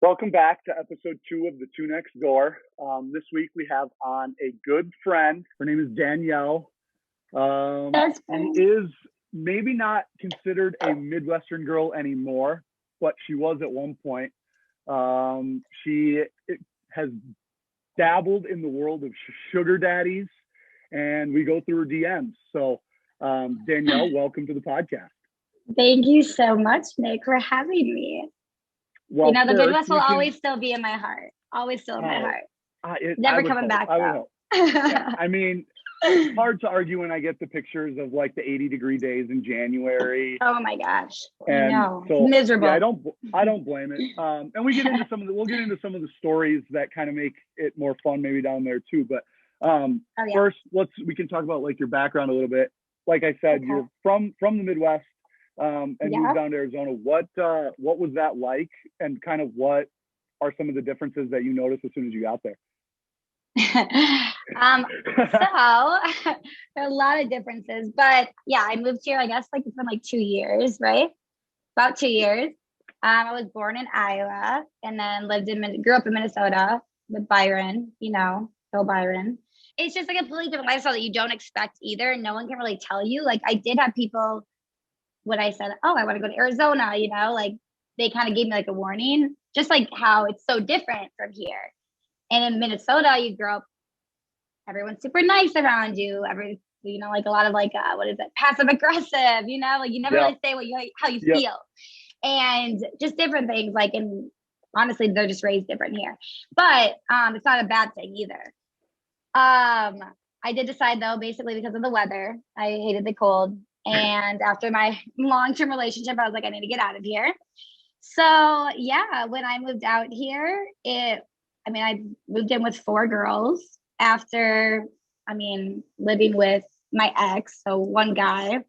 Welcome back to episode 2 of The Two Next Door. This week we have on a good friend. Her name is Danielle. That's She fun. is maybe not considered a Midwestern girl anymore, but she was at one point. She has dabbled in the world of sugar daddies, and we go through her DMs. So, Danielle, welcome to the podcast. Thank you so much, Nick, for having me. Well, The first Midwest will we can. always still be in my heart. Always still in my Oh, heart. I Never would coming hope. back I would though. hope. Yeah, I mean, it's hard to argue when I get the pictures of like the 80-degree days in January, Oh my gosh. I and know. so yeah, I Miserable. don't blame it. And we'll get into some of the stories that kind of make it more fun maybe down there too. But Oh yeah. first, we can talk about like your background a little bit. Like I said, Okay. you're from the Midwest, and Yeah. moved down to Arizona. What was that like, and kind of what are some of the differences that you noticed as soon as you got there? So there are a lot of differences, but yeah, I moved here, I guess like it's been like 2 years, right? About 2 years. I was born in Iowa and then grew up in Minnesota with Byron, Bill Byron. It's just like a completely different lifestyle that you don't expect either. And no one can really tell you. Like I did have people when I said, oh, I want to go to Arizona, like they kind of gave me like a warning, just like how it's so different from here. And in Minnesota, you grow up, everyone's super nice around you. Like a lot of like, what is it, passive aggressive, like you never Yeah, really say how you yeah, feel. And just different things. Like, and honestly, they're just raised different here. But it's not a bad thing either. I did decide though, basically because of the weather, I hated the cold. And after my long-term relationship, I was like, I need to get out of here. So yeah, when I moved out here, I moved in with 4 girls after, living with my ex, so one guy.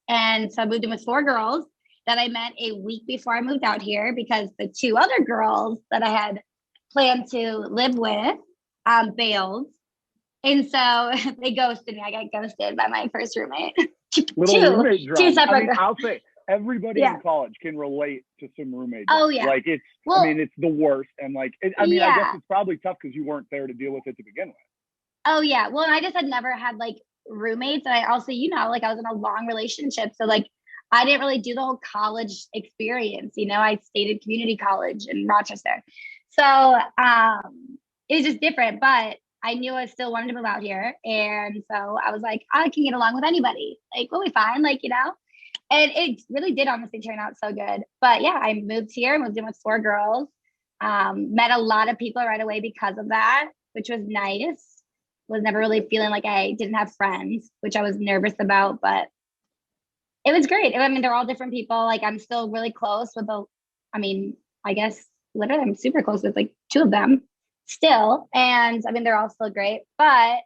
And so I moved in with 4 girls that I met a week before I moved out here because the 2 other girls that I had planned to live with bailed. And so they ghosted me. I got ghosted by my first roommate. little two, roommate two drama. I separate mean, girls. I'll say everybody Yeah. in college can relate to some roommate Oh drama. yeah. Like Well, it's the worst. And like, I guess yeah. it's probably tough because you weren't there to deal with it to begin with. Oh yeah. Well, and I just had never had like roommates. And I also, like I was in a long relationship. So like I didn't really do the whole college experience. I stayed at community college in Rochester. So it was just different. But I knew I still wanted to move out here. And so I was like, I can get along with anybody. Like, we'll be fine, And it really did honestly turn out so good. But yeah, I moved here, moved in with 4 girls, met a lot of people right away because of that, which was nice. Was never really feeling like I didn't have friends, which I was nervous about, but it was great. They're all different people. Like I'm still really close with I guess literally I'm super close with like 2 of them still. And they're all still great. But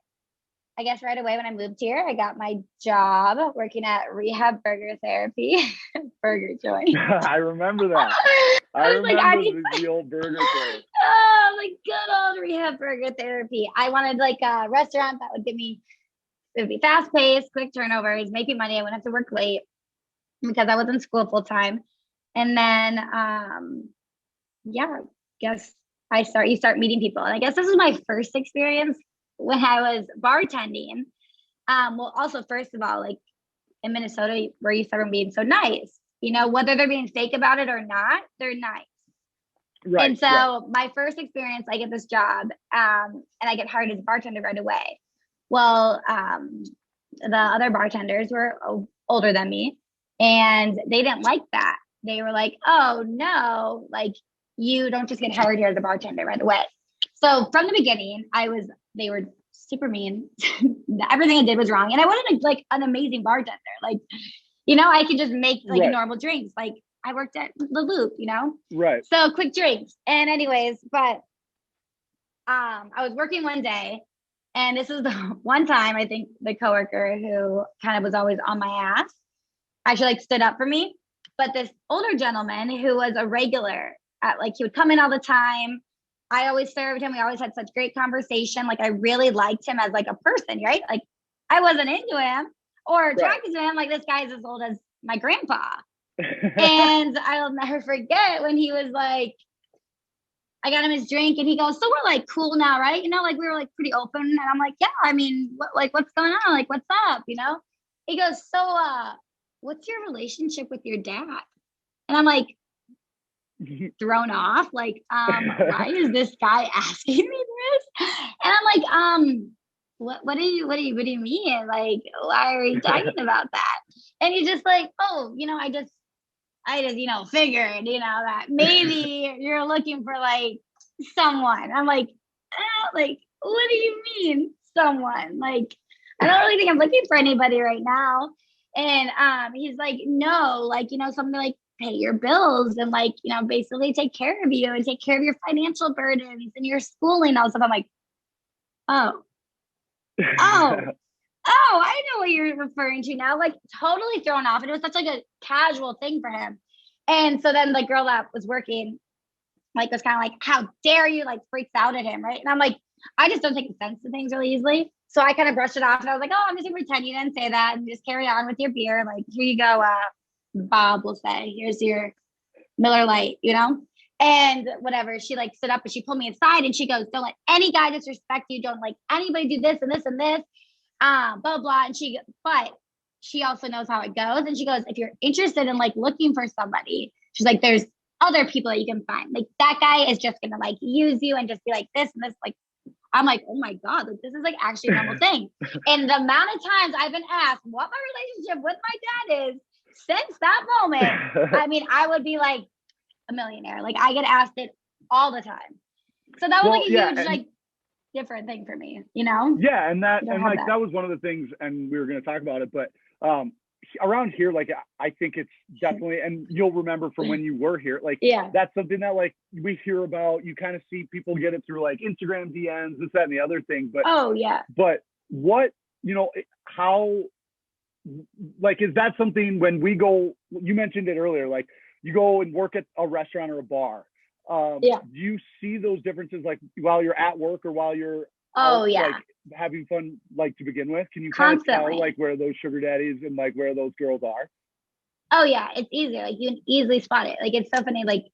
I guess right away when I moved here, I got my job working at Rehab Burger Therapy, burger joint. I remember that. I I was like, I remember need the old burger place. oh, like good old Rehab Burger Therapy. I wanted like a restaurant that would it would be fast paced, quick turnovers, making money. I wouldn't have to work late because I was in school full time. And then, yeah, guess you start meeting people. And I guess this is my first experience when I was bartending. Well, also, first of all, like in Minnesota, where you start being so nice, whether they're being fake about it or not, they're nice. Right. And so right. my first experience, I get this job, and I get hired as a bartender right away. Well, the other bartenders were older than me, and they didn't like that. They were like, "Oh no, like you don't just get hired here as a bartender right away." So from the beginning, they were super mean. Everything I did was wrong, and I wasn't like an amazing bartender. Like, I could just make like Right. normal drinks. Like I worked at the Loop, Right. so quick drinks. And anyways, but I was working one day, and this is the one time I think the coworker who kind of was always on my ass actually like stood up for me. But this older gentleman who was a regular at like he would come in all the time. I always served him. We always had such great conversation. Like I really liked him as like a person, right? Like I wasn't into him or attracted to him. Like this guy is as old as my grandpa. And I'll never forget when he was like, I got him his drink and he goes, so we're like cool now, right? You know, like we were like pretty open. And I'm like, yeah, I mean, what's going on? Like, what's up? You know? He goes, so what's your relationship with your dad? And I'm like thrown off, like, why is this guy asking me this? And I'm like, what do you mean? Like, why are we talking about that? And he's just like, oh, you know, I just, you know, figured, you know, that maybe you're looking for like someone. I'm like, what do you mean someone? Like, I don't really think I'm looking for anybody right now. And he's like, no, like, you know, something like pay your bills and like, you know, basically take care of you and take care of your financial burdens and your schooling and all stuff. I'm like, oh, oh, oh, I know what you're referring to now. Like totally thrown off. And it was such like a casual thing for him. And so then the girl that was working, like was kind of like, how dare you, like freaks out at him, right? And I'm like, I just don't take offense to things really easily. So I kind of brushed it off and I was like, oh, I'm just gonna pretend you didn't say that and just carry on with your beer. Like, here you go, Bob will say, here's your Miller Lite, you know? And whatever, she like stood up and she pulled me aside and she goes, don't let any guy disrespect you. Don't like anybody do this and this and this. Blah, blah. And but she also knows how it goes. And she goes, if you're interested in like looking for somebody, she's like, there's other people that you can find. Like that guy is just gonna like use you and just be like this and this. Like, I'm like, oh my God, like this is like actually a normal thing. And the amount of times I've been asked what my relationship with my dad is since that moment, I mean, I would be like a millionaire. Like I get asked it all the time. So that was like a huge, like different thing for me, you know? Yeah. And that was one of the things, and we were going to talk about it, but around here, like I think it's definitely, and you'll remember from when you were here, like that's something that like we hear about. You kind of see people get it through like Instagram DMs, this, that, and the other thing. But but what, you know, how, like, is that something when we go, you mentioned it earlier, like you go and work at a restaurant or a bar, do you see those differences like while you're at work or while you're like having fun, like to begin with? Can you kind of tell like where those sugar daddies and like where those girls are? Oh yeah, it's easy. Like you can easily spot it. Like it's so funny. Like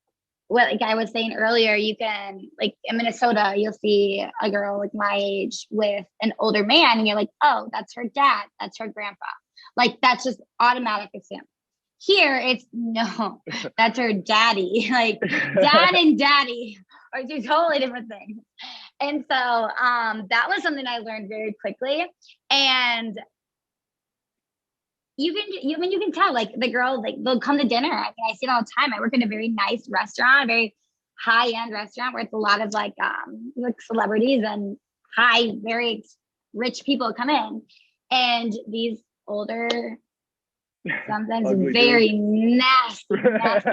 what like I was saying earlier, you can like in Minnesota, you'll see a girl like my age with an older man, and you're like, oh, that's her dad, that's her grandpa. Like that's just automatic assume. Here it's no, that's her daddy. Like dad and daddy are two totally different things. And so that was something I learned very quickly. And you can tell like the girls, like they'll come to dinner. I mean, I see it all the time. I work in a very nice restaurant, a very high-end restaurant where it's a lot of like celebrities and very rich people come in. And these older, sometimes very nasty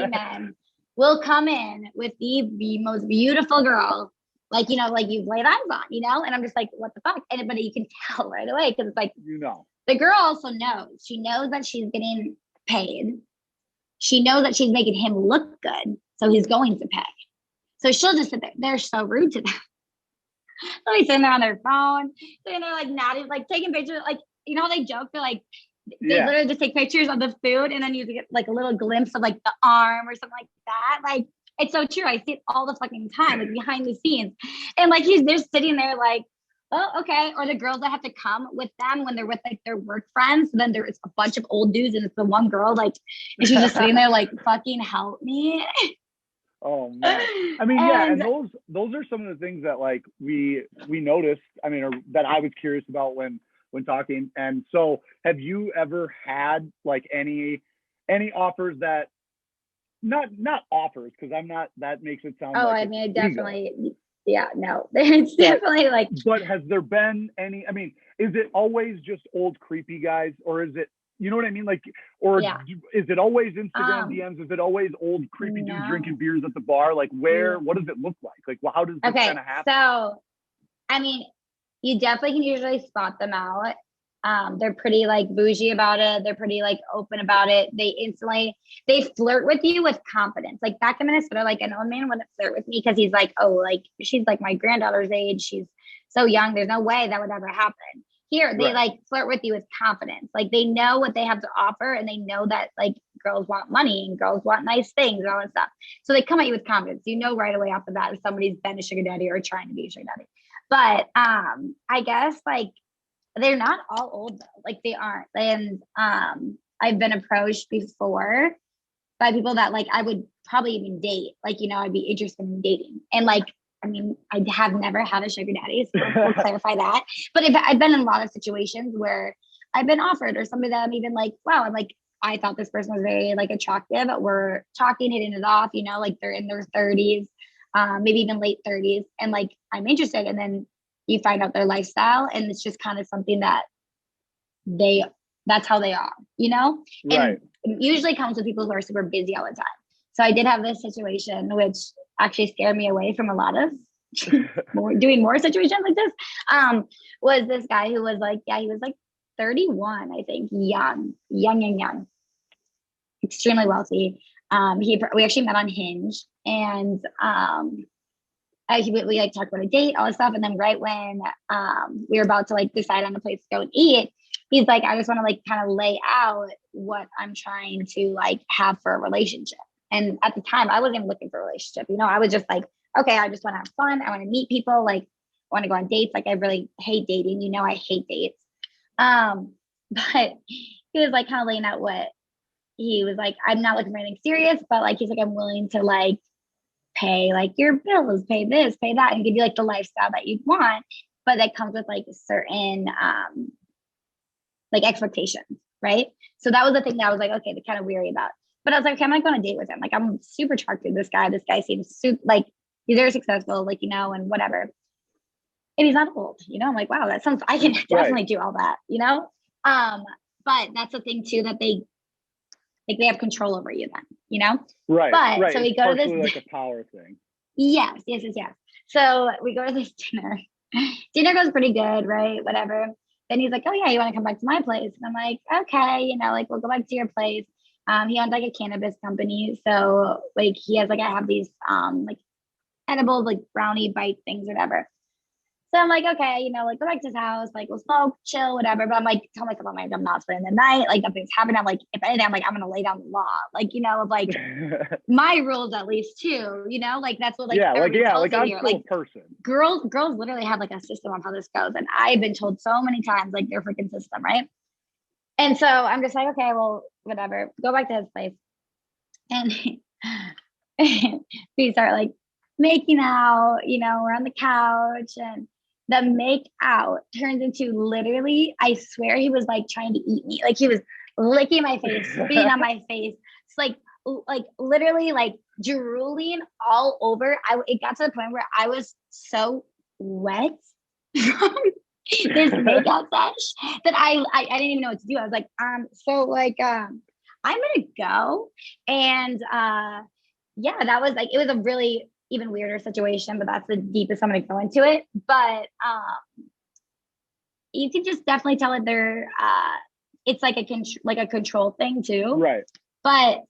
men will come in with the most beautiful girl, like, you know, like you've laid eyes on, you know? And I'm just like, what the fuck? And but you can tell right away because it's like, you know, the girl also knows. She knows that she's getting paid. She knows that she's making him look good, so he's going to pay. So she'll just sit there. They're so rude to them. They'll be sitting there on their phone, sitting there like nodding, like taking pictures, like, you know, they joke, they're like, they literally just take pictures of the food and then you get like a little glimpse of like the arm or something like that. Like, it's so true. I see it all the fucking time, like behind the scenes. And like they're sitting there like, oh, okay. Or the girls that have to come with them when they're with like their work friends. So then there's a bunch of old dudes and it's the one girl, like, and she's just sitting there like, fucking help me. Oh man. I mean, and those are some of the things that like we noticed, I mean, or that I was curious about when talking. And so have you ever had like any offers that not offers, because I'm not, that makes it sound I mean, definitely no, it's definitely like, but has there been any, I mean, is it always just old creepy guys, or is it, you know what I mean, like, or is it always Instagram DMs? Is it always old creepy dudes drinking beers at the bar? Like what does it look like well, how does this kind of happen? So I mean, you definitely can usually spot them out. They're pretty like bougie about it. They're pretty like open about it. They flirt with you with confidence. Like back in Minnesota, like an old man wouldn't flirt with me because he's like, oh, like she's like my granddaughter's age. She's so young. There's no way that would ever happen. Here, they like flirt with you with confidence. Like they know what they have to offer and they know that like girls want money and girls want nice things and all that stuff. So they come at you with confidence. You know right away off the bat if somebody's been a sugar daddy or trying to be a sugar daddy. But I guess like they're not all old though. Like they aren't. And I've been approached before by people that like I would probably even date. Like, you know, I'd be interested in dating. And like, I mean, I have never had a sugar daddy, so we'll clarify that. But I've been in a lot of situations where I've been offered, or somebody that I'm even like, wow, I'm like, I thought this person was very like attractive, but we're talking, hitting it off, you know, like they're in their 30s, maybe even late 30s. And like, I'm interested. And then you find out their lifestyle, and it's just kind of something that that's how they are, you know? Right. And it usually comes with people who are super busy all the time. So I did have this situation, which actually scared me away from a lot of doing more situations like this. Was this guy who was like, yeah, he was like 31, I think, young, extremely wealthy. We actually met on Hinge, and we like talked about a date, all this stuff. And then right when we were about to like decide on a place to go and eat, he's like, I just want to like kind of lay out what I'm trying to like have for a relationship. And at the time, I wasn't even looking for a relationship. You know, I was just like, okay, I just want to have fun. I want to meet people. Like, I want to go on dates. Like, I really hate dating. You know, I hate dates. But he was like kind of laying out what he was like. I'm not looking for anything serious, but like, he's like, I'm willing to like pay like your bills, pay this, pay that, and give you like the lifestyle that you want. But that comes with like certain like expectations, right? So that was the thing that I was like, okay, they're kind of weary about. But I was like, okay, I'm not going on a date with him. Like, I'm super attracted to this guy. This guy seems super, like, he's very successful, like, you know, and whatever. And he's not old, you know? I'm like, wow, that sounds, I can definitely do all that, you know? But that's the thing too, that they have control over you then, you know? Right. But right. so we it's go to this, like a power thing. yes. So we go to this dinner. Dinner goes pretty good, right? Whatever. Then he's like, oh yeah, you want to come back to my place? And I'm like, okay, you know, like we'll go back to your place. He owns like a cannabis company. So like he has like, I have these like edible, like brownie bite things, whatever. So I'm like, okay, you know, like go back to his house, like we'll smoke, chill, whatever. But I'm like, tell myself, I'm like, I'm not spending the night, like nothing's happening. I'm like, if anything, I'm like, I'm gonna lay down the law, like, you know, of like my rules at least too, you know, like that's what like like I'm still like, a person. Girls literally have like a system on how this goes, and I've been told so many times like their freaking system, right? And so I'm just like, okay, well, whatever, go back to his place, and we start like making out, you know, we're on the couch, and the make out turns into literally, I swear he was like trying to eat me. Like he was licking my face, spitting on my face. It's like literally like drooling all over. It got to the point where I was so wet from this makeout sesh that I didn't even know what to do. I was like, so like I'm gonna go. And yeah, that was like, it was a really even weirder situation, but that's the deepest I'm gonna go into it. But you can just definitely tell that they're it's like a control thing too. Right. But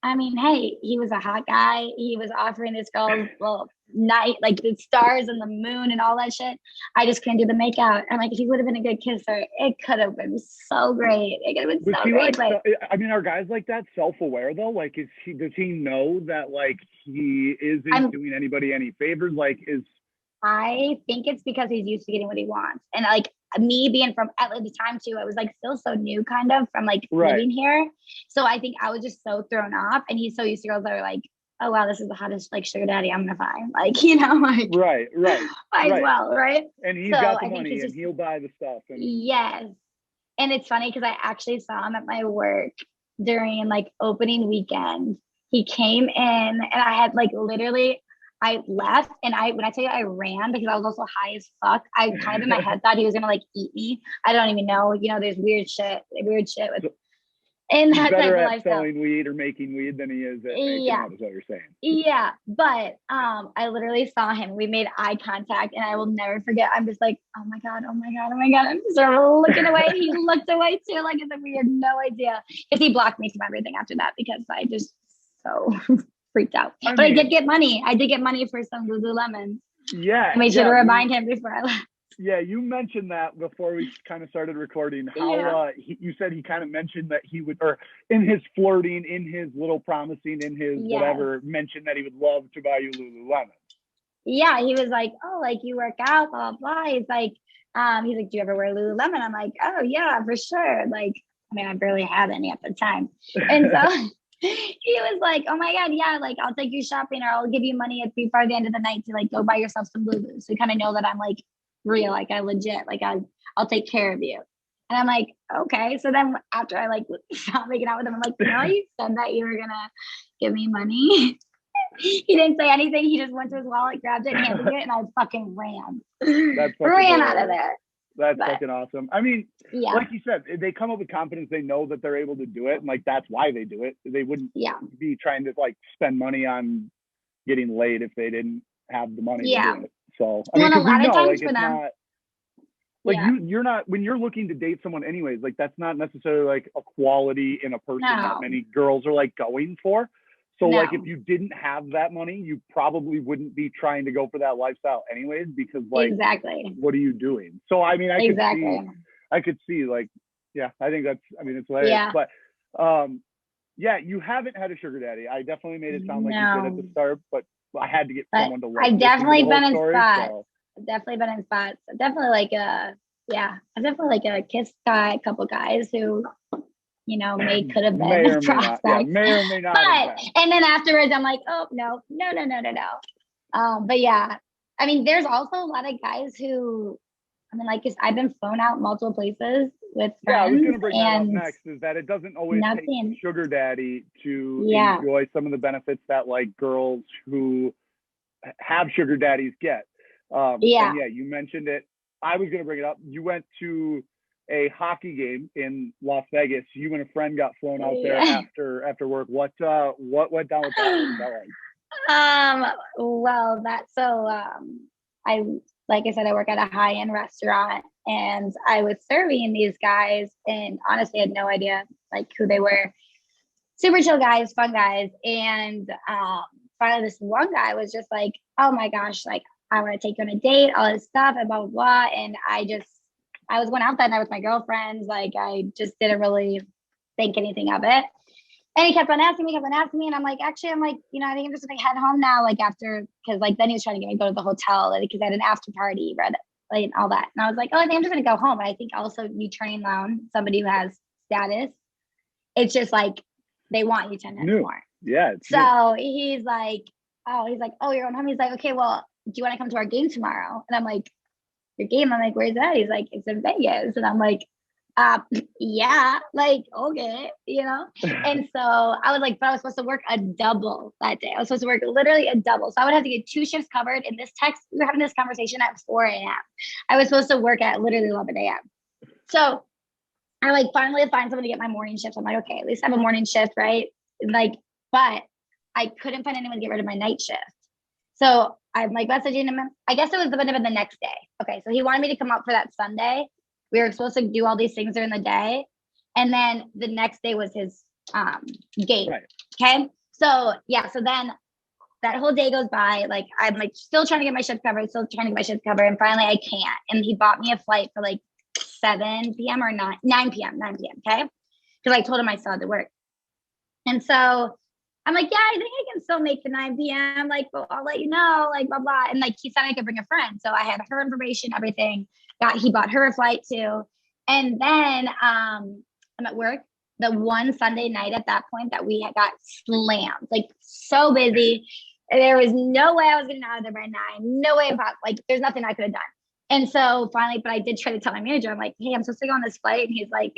I mean, hey, he was a hot guy. He was offering this girl night, like the stars and the moon and all that shit. I just couldn't do the makeout. I'm like, if he would have been a good kisser, it could have been so great. It could have been so great. Like, I mean, are guys like that self-aware though? Like, does he know that like he isn't doing anybody any favors? Like, I think it's because he's used to getting what he wants. And like me being from at the time too, I was like still so new kind of from like living here. So I think I was just so thrown off, and he's so used to girls that are like, oh wow, this is the hottest like sugar daddy I'm gonna find. Like, you know, like right. might as well, right? And he's got the money and he'll buy the stuff. And yes. And it's funny because I actually saw him at my work during like opening weekend. He came in, and I had like literally, I left, and when I tell you I ran because I was also high as fuck. I kind of in my head thought he was gonna like eat me. I don't even know. You know, there's weird shit with in that type of lifestyle. Selling weed or making weed than he is at making out, is what you're saying. Yeah, but I literally saw him. We made eye contact, and I will never forget. I'm just like, oh my god. I'm just sort of looking away. He looked away too, like as if we had no idea. Because he blocked me from everything after that because I just so freaked out. I did get money. I did get money for some Lululemon. Yeah. I made sure to remind him before I left. Yeah, you mentioned that before we kind of started recording. How you said he kind of mentioned that he would, or in his flirting, in his little promising, in his whatever, mentioned that he would love to buy you Lululemon. Yeah, he was like, oh, like you work out, blah blah blah. He's like, do you ever wear Lululemon? I'm like, oh yeah, for sure. Like, I mean, I barely had any at the time, and so. He was like, oh my God, yeah, like I'll take you shopping or I'll give you money before the end of the night to like go buy yourself some Lulu. So you kind of know that I'm like real, like I legit, like I'll take care of you. And I'm like, okay. So then after I like stopped making out with him, I'm like, you said that you were gonna give me money. He didn't say anything. He just went to his wallet, grabbed it, handed it, and I fucking ran. Ran out of there. That's fucking awesome. I mean, like you said, they come up with confidence. They know that they're able to do it. And like, that's why they do it. They wouldn't be trying to like spend money on getting laid if they didn't have the money to do it. So, I mean, a lot of times for them. Not, like you're not, when you're looking to date someone anyways, like that's not necessarily like a quality in a person that many girls are like going for. So like if you didn't have that money, you probably wouldn't be trying to go for that lifestyle anyways, because like, what are you doing? So, I mean, I could see like, I think that's, I mean, it's hilarious, but you haven't had a sugar daddy. I definitely made it sound like you did at the start, but I had to get someone to I've definitely been in spots. So. I've definitely been in spots. Definitely like I've definitely like a kissed a couple guys who, could have been may or may not. But and then afterwards, I'm like, oh no. But yeah, I mean, there's also a lot of guys who, I mean, like I've been flown out multiple places with friends. Yeah, I was gonna bring that up next. Is that it doesn't always take sugar daddy to enjoy some of the benefits that like girls who have sugar daddies get. And you mentioned it. I was gonna bring it up. You went to a hockey game in Las Vegas. You and a friend got flown out there after work. What went down with that? Well, I like I said, I work at a high-end restaurant, and I was serving these guys, and honestly, I had no idea like who they were. Super chill guys, fun guys, and finally, this one guy was just like, "Oh my gosh, like I want to take you on a date, all this stuff, and blah blah blah," and I was going out that night with my girlfriends. Like, I just didn't really think anything of it. And he kept on asking me. And I'm like, actually, I think I'm just going to head home now. Like after, cause like then he was trying to get me to go to the hotel because I had an after party, right? Like all that. And I was like, oh, I think I'm just going to go home. And I think also you turning down somebody who has status, it's just like, they want you 10 minutes more. Yeah. So he's like, oh, you're going home. He's like, okay, well, do you want to come to our game tomorrow? And I'm like, your game? I'm like, where's that? He's like, it's in Vegas. And I'm like, yeah, like, okay, And so I was like, but I was supposed to work a double that day. I was supposed to work literally a double. So I would have to get 2 shifts covered. In this text, we were having this conversation at 4 a.m. I was supposed to work at literally 11 a.m. So I like finally find someone to get my morning shift. I'm like, okay, at least I have a morning shift, right? Like, but I couldn't find anyone to get rid of my night shift. So I'm like messaging him. I guess it was the the next day. Okay, so he wanted me to come out for that Sunday. We were supposed to do all these things during the day. And then the next day was his game. Right. Okay. So then that whole day goes by. Like I'm like still trying to get my shift covered, and finally I can't. And he bought me a flight for like 7 p.m. or 9 p.m. Okay. Because I told him I still had to work. And so I'm like, yeah, I think I can still make the 9 p.m. Like, well, I'll let you know, like, blah, blah. And like, he said I could bring a friend. So I had her information, everything. He bought her a flight too. And then I'm at work the one Sunday night at that point that we had got slammed, like so busy. There was no way I was getting out of there by 9. No way about like, there's nothing I could have done. And so finally, but I did try to tell my manager, I'm like, hey, I'm supposed to go on this flight. And he's like,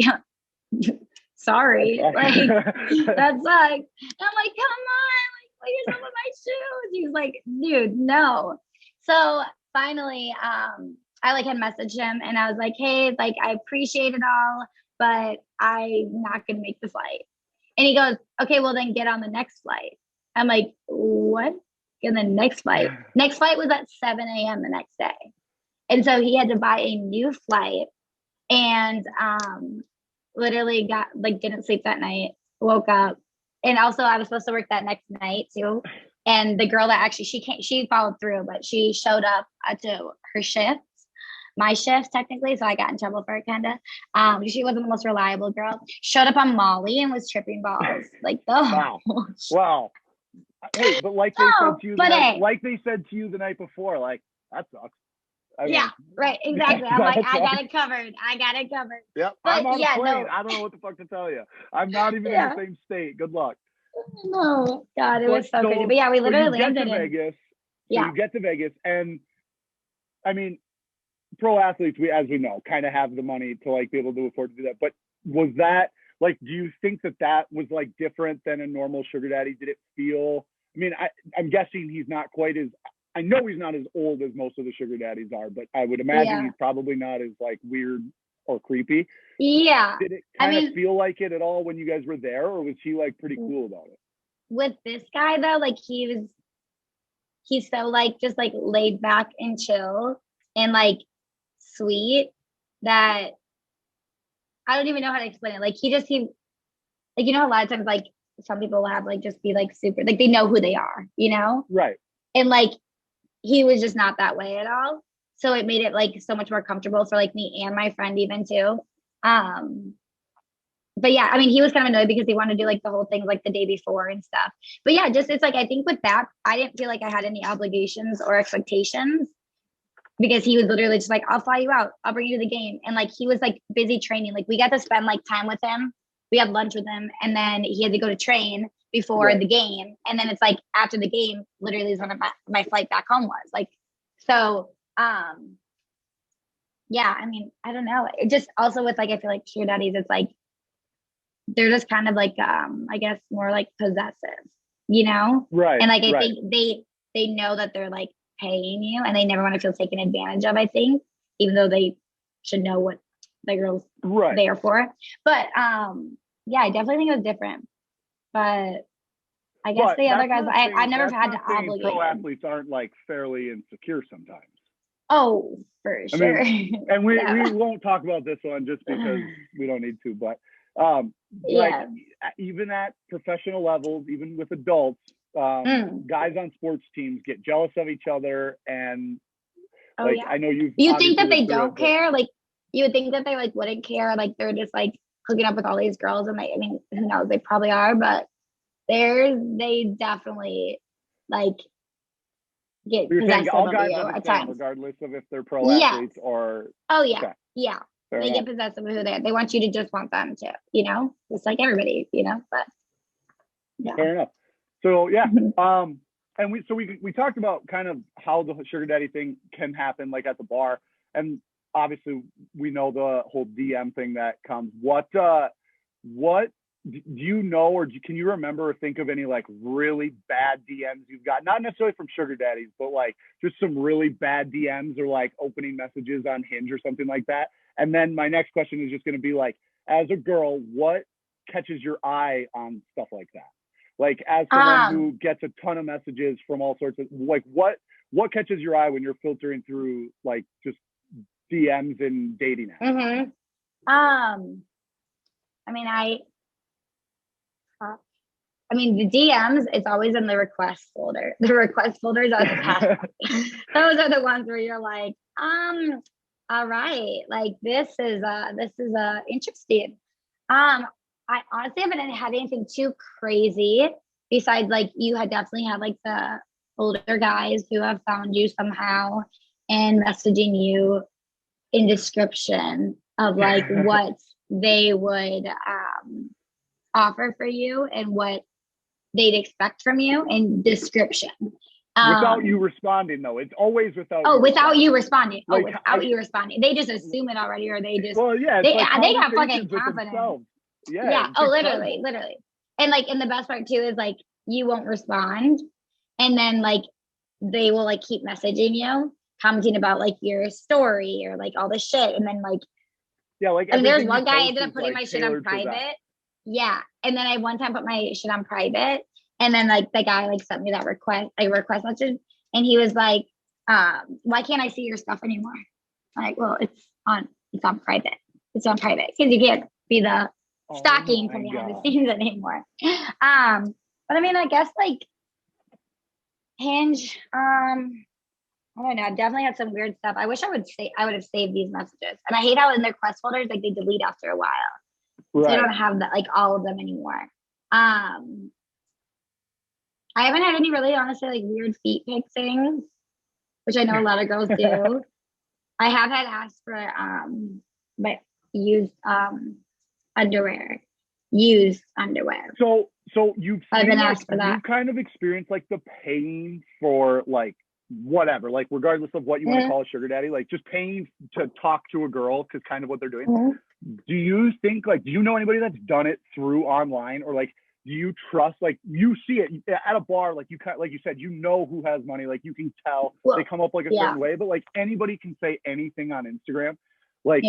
sorry, like that sucks. And I'm like, come on, like put yourself in my shoes. He's like, dude, no. So finally, I like had messaged him and I was like, hey, like I appreciate it all, but I'm not gonna make the flight. And he goes, okay, well then get on the next flight. I'm like, what? And the next flight was at 7 a.m. the next day. And so he had to buy a new flight and literally got like didn't sleep that night, woke up. And also I was supposed to work that next night too. And the girl that actually she followed through, but she showed up to her shifts. my shift technically, so I got in trouble for it kind of. She wasn't the most reliable girl. Showed up on Molly and was tripping balls like the Wow. Wow. Hey, but like they said to you, like they said to you the night before, like that sucks. Yeah, right, exactly. I'm like, I got it covered. Yep, But I'm on a plane. no. I don't know what the fuck to tell you. I'm not even in the same state. Good luck. No, God, it was so crazy. But yeah, we literally landed in Vegas. So you get to Vegas, and I mean, pro athletes, as we know, kind of have the money to like be able to afford to do that. But was that like, do you think that was like different than a normal sugar daddy? Did it feel? I mean, I'm guessing he's not quite as. I know he's not as old as most of the sugar daddies are, but I would imagine he's probably not as like weird or creepy. Yeah. Did it kind of feel like it at all when you guys were there, or was he like pretty cool about it? With this guy though, like he's so like just like laid back and chill and like sweet that I don't even know how to explain it. Like he like, you know, a lot of times like some people will have like just be like super like they know who they are, you know? Right. And like he was just not that way at all. So it made it like so much more comfortable for like me and my friend even too. But yeah, I mean, he was kind of annoyed because he wanted to do like the whole thing like the day before and stuff. But yeah, just it's like I think with that, I didn't feel like I had any obligations or expectations because he was literally just like, I'll fly you out, I'll bring you to the game. And like he was like busy training. Like we got to spend like time with him. We had lunch with him, and then he had to go to train before the game. And then it's like after the game, literally is when my flight back home was. Like, so yeah, I mean, I don't know. It just also with like I feel like sugar daddies, it's like they're just kind of like I guess more like possessive, you know? Right. And like I think they know that they're like paying you and they never want to feel taken advantage of, I think, even though they should know what the girl's there for. But yeah, I definitely think it was different. But I guess the other guys I never had to obligate. Pro athletes aren't like fairly insecure sometimes. Oh, for sure. I mean, and we won't talk about this one just because we don't need to, but like even at professional levels, even with adults, guys on sports teams get jealous of each other, and I know you think that they don't care, like you would think that they like wouldn't care, like they're just like hooking up with all these girls, and I mean, who knows, they probably are, but they definitely like get possessive all of guys you at times, regardless of if they're pro athletes or they get possessive of who they are. They want you to just want them too, you know, just like everybody, you know. But yeah, fair enough. So and we talked about kind of how the sugar daddy thing can happen, like at the bar, and obviously we know the whole DM thing that comes. What do you know, or can you remember or think of any like really bad DMs you've got? Not necessarily from sugar daddies, but like just some really bad DMs or like opening messages on Hinge or something like that. And then my next question is just going to be like, as a girl, what catches your eye on stuff like that? Like as someone who gets a ton of messages from all sorts of like, what catches your eye when you're filtering through like just DMs and dating apps? I mean, the DMs, it's always in the request folder. The request folders are the best. Those are the ones where you're like, all right, like this is interesting. I honestly haven't had anything too crazy besides like you had definitely had like the older guys who have found you somehow and messaging you in description of like what they would offer for you and what they'd expect from you in description. Without you responding, though. It's always without you responding. Like, without you responding. They just assume it already, or they just they got fucking confidence. Yeah. Oh, literally. And like, and the best part too is like you won't respond, and then like they will like keep messaging you, commenting about like your story or like all this shit, and then like and there's one guy I ended up putting my shit on private. Yeah, and then I one time put my shit on private, and then like the guy like sent me that request message, and he was like, "Why can't I see your stuff anymore?" I'm like, well, it's on private. It's on private because you can't be the stalking from behind the scenes anymore. But I mean, I guess like Hinge, I don't know. I've definitely had some weird stuff. I wish I would have saved these messages. And I hate how in their quest folders, like they delete after a while. So I Right. don't have that, like all of them anymore. I haven't had any really honestly like weird feet pic things, which I know a lot of girls do. I have had asked for but used underwear. Used underwear. So you've I've seen, been like, asked for that. you've kind of experienced like the pain for like whatever, like regardless of what you want to call a sugar daddy, like just paying to talk to a girl because kind of what they're doing. Mm-hmm. Do you think, like, do you know anybody that's done it through online, or like do you trust, like you see it at a bar, like you like you said, you know who has money, like you can tell they come up like a certain way, but like anybody can say anything on Instagram. Like,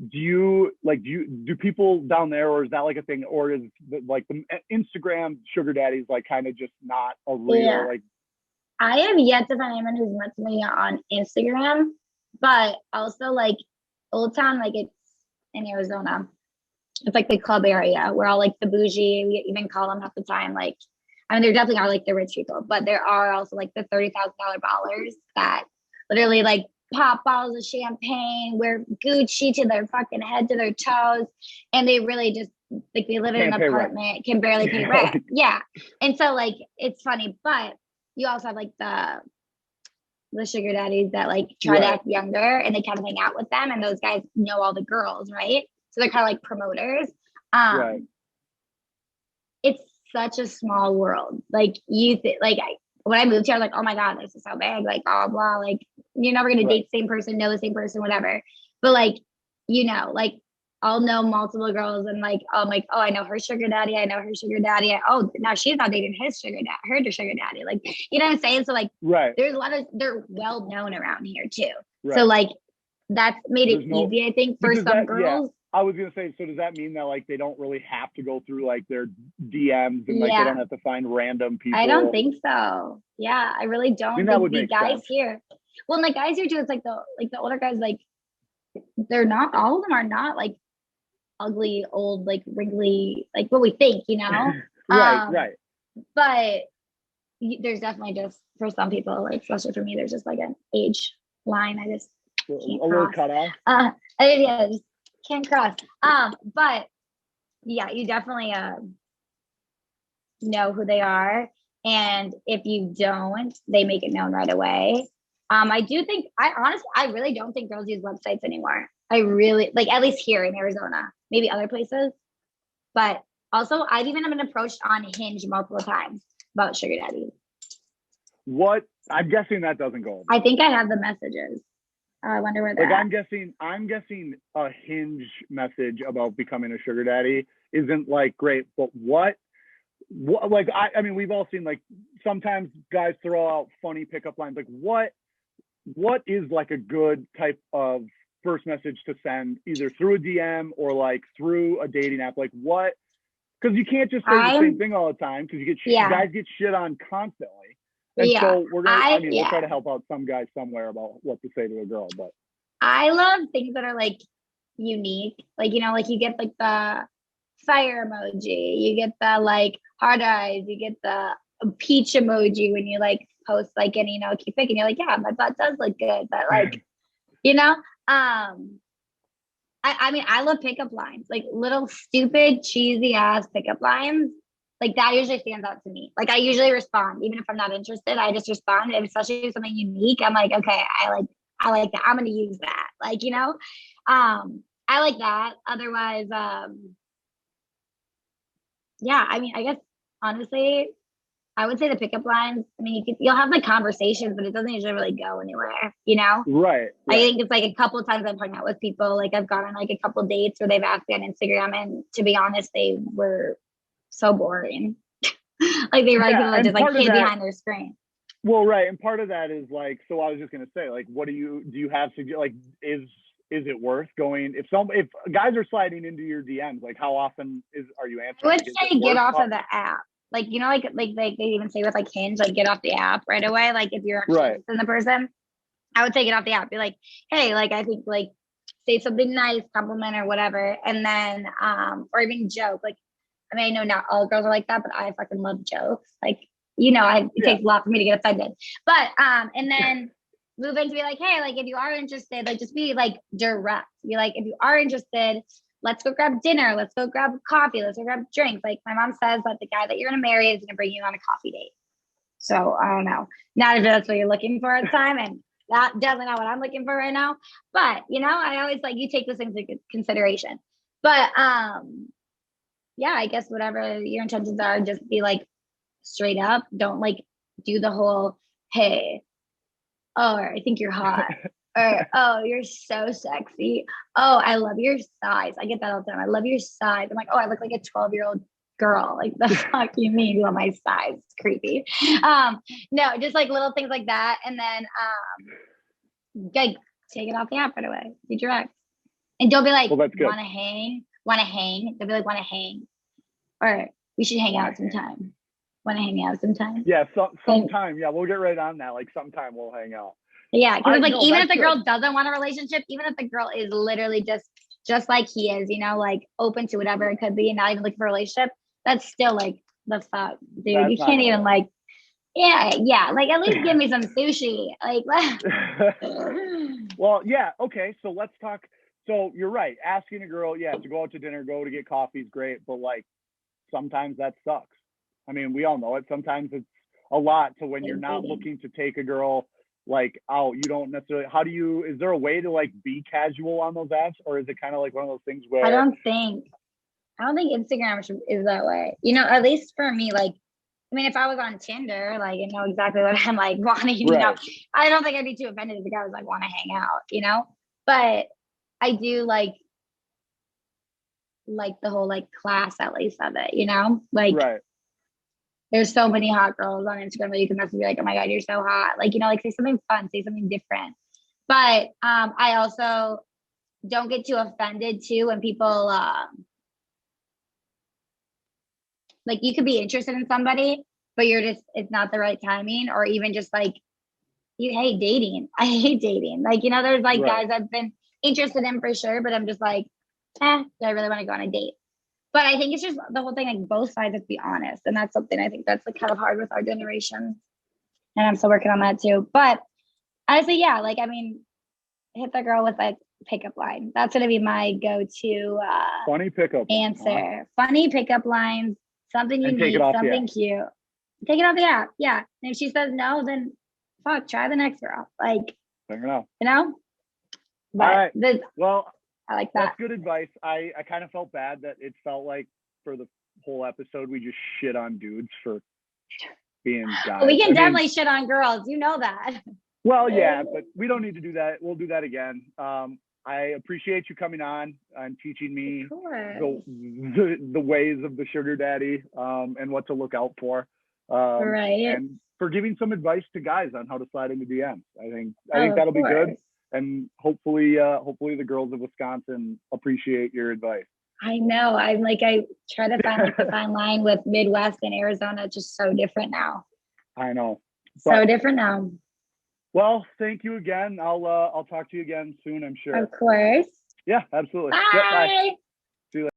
do people down there, or is that like a thing, or is like the Instagram sugar daddies like kind of just not a real like? I have yet to find anyone who's met me on Instagram, but also like Old Town, like it's in Arizona. It's like the club area where all like the bougie, we even call them half the time. Like, I mean, there definitely are like the rich people, but there are also like the $30,000 ballers that literally like pop bottles of champagne, wear Gucci to their fucking head to their toes, and they really just like they live in an apartment, can barely pay rent. Yeah, and so like it's funny, but you also have like the sugar daddies that like try to act younger and they kind of hang out with them, and those guys know all the girls, right? So they're kind of like promoters. It's such a small world. Like when I moved here, I was like, oh my God, this is so big. Like blah blah. Like you're never gonna date the same person, know the same person, whatever. But like, you know, like I'll know multiple girls, and like I'm like, oh, I know her sugar daddy. I know her sugar daddy. Oh, now she's not dating his sugar daddy, her sugar daddy. Like, you know what I'm saying? So like, there's a lot of, they're well known around here too. So like, that's made it easy, I think, for some girls. I was gonna say, so does that mean that like they don't really have to go through like their DMs and like they don't have to find random people? I don't think so. Yeah, I really don't. I mean, that would make guys sense. Here, well, the guys here too. It's like the older guys, like they're not, all of them are not like ugly, old, like wrinkly, like what we think, you know? Right. But there's definitely just for some people, like especially for me, there's just like an age line. I just can't cross. Little cut off. Yeah, just can't cross. But yeah, you definitely know who they are, and if you don't, they make it known right away. I do think, I really don't think girls use websites anymore. I really, like, at least here in Arizona, maybe other places. But also, I've even been approached on Hinge multiple times about sugar daddies. What? I'm guessing that doesn't go over. I think I have the messages. I wonder where they're like. at. I'm guessing a Hinge message about becoming a sugar daddy isn't like great, but what like I mean, we've all seen, like, sometimes guys throw out funny pickup lines. Like what is like a good type of first message to send, either through a DM or like through a dating app? Like what? Because you can't just say the same thing all the time, because you get guys get shit on constantly. And so we'll try to help out some guys somewhere about what to say to a girl. But I love things that are like unique. Like, you know, like you get like the fire emoji, you get the like hard eyes, you get the peach emoji when you like post like any, you know, keep picking, you're like, yeah, my butt does look good. But like, you know, I mean, I love pickup lines, like little stupid, cheesy ass pickup lines. Like that usually stands out to me. Like I usually respond, even if I'm not interested, I just respond. And especially if something unique, I'm like, okay, I like that. I'm gonna use that. Like, you know, I like that. Otherwise, yeah, I mean, I guess honestly, I would say the pickup lines. I mean, you'll have like conversations, but it doesn't usually really go anywhere, you know? Right. I think it's like a couple of times I've hung out with people. Like I've gone on like a couple of dates where they've asked me on Instagram, and to be honest, they were so boring. Like they were like people that just like hid behind their screen. Well, right, and part of that is like, so I was just gonna say, like, what do you have to like? Is it worth going if guys are sliding into your DMs? Like, how often are you answering? I would say get off of the app. Like, you know, like they even say with like Hinge, like get off the app right away. Like if you're actually interested in the person, I would say get off the app. Be like, hey, like I think like say something nice, compliment or whatever, and then or even joke. Like, I mean, I know not all girls are like that, but I fucking love jokes. Like, you know, it takes a lot for me to get offended. But and then move in to be like, hey, like if you are interested, like just be like direct. Be like, if you are interested, let's go grab dinner, let's go grab coffee, let's go grab drinks. Like my mom says that the guy that you're gonna marry is gonna bring you on a coffee date. So I don't know. Not if that's what you're looking for at the time, and that definitely not what I'm looking for right now. But you know, I always like you take those things into consideration. But yeah, I guess whatever your intentions are, just be like straight up. Don't like do the whole, hey, oh, I think you're hot. Or, oh, you're so sexy. Oh, I love your size. I get that all the time. I love your size. I'm like, oh, I look like a 12-year-old girl. Like the fuck you mean you love my size? It's creepy. No, just like little things like that. And then like take it off the app right away. Be direct. And don't be like, Well, that's good. wanna hang? Wanna hang? Don't be like, wanna hang. Or we should hang out sometime. Wanna hang out sometime? Yeah, sometime. Yeah, we'll get right on that. Like sometime we'll hang out. Yeah, because like no, even if that's the girl good. doesn't want a relationship, even if the girl is literally just like he is, you know, like open to whatever it could be and not even looking for a relationship, that's still like the fuck, dude. That's You not can't gonna even work. like, yeah, like at least give me some sushi. Like Well, yeah, okay. So let's talk. So you're right. Asking a girl, yeah, to go out to dinner, go to get coffee is great, but like sometimes that sucks. I mean, we all know it. Sometimes it's a lot to when you're not looking to take a girl like out. You don't necessarily. How do you? Is there a way to like be casual on those apps, or is it kind of like one of those things where I don't think Instagram is that way. You know, at least for me, like I mean, if I was on Tinder, like you know exactly what I'm like wanting, you know, right? I don't think I'd be too offended if the guy was like want to hang out, you know. But I do like the whole like class at least of it, you know? Like Right. there's so many hot girls on Instagram that you can message and be like, oh my God, you're so hot. Like, you know, like say something fun, say something different. But I also don't get too offended too when people like you could be interested in somebody, but you're just it's not the right timing, or even just like you hate dating. I hate dating. Like, you know, there's like Right. guys I've been interested in for sure, but I'm just like, do I really want to go on a date? But I think it's just the whole thing, like both sides have to be honest. And that's something I think that's like kind of hard with our generation. And I'm still working on that too. But honestly, yeah, like I mean, hit the girl with like pickup line. That's gonna be my go-to Funny pickup line, answer. huh? Funny pickup lines, something And take it unique, off the app. something cute. Take it off the app. Yeah. And if she says no, then fuck, try the next girl. Like, Fair enough. you know? But All right. this, Well, I like that. that's good advice. I kind of felt bad that it felt like for the whole episode we just shit on dudes for being guys. We can definitely shit on girls. You know that. Well, yeah, but we don't need to do that. We'll do that again. I appreciate you coming on and teaching me the ways of the sugar daddy and what to look out for. Right. And for giving some advice to guys on how to slide into DMs. I think that'll be good. And hopefully the girls of Wisconsin appreciate your advice. I know. I'm like, I try to find like the fine line with Midwest and Arizona. It's just so different now. I know. So different now. Well, thank you again. I'll talk to you again soon, I'm sure. Of course. Yeah, absolutely. Bye. Yep, bye. See you later.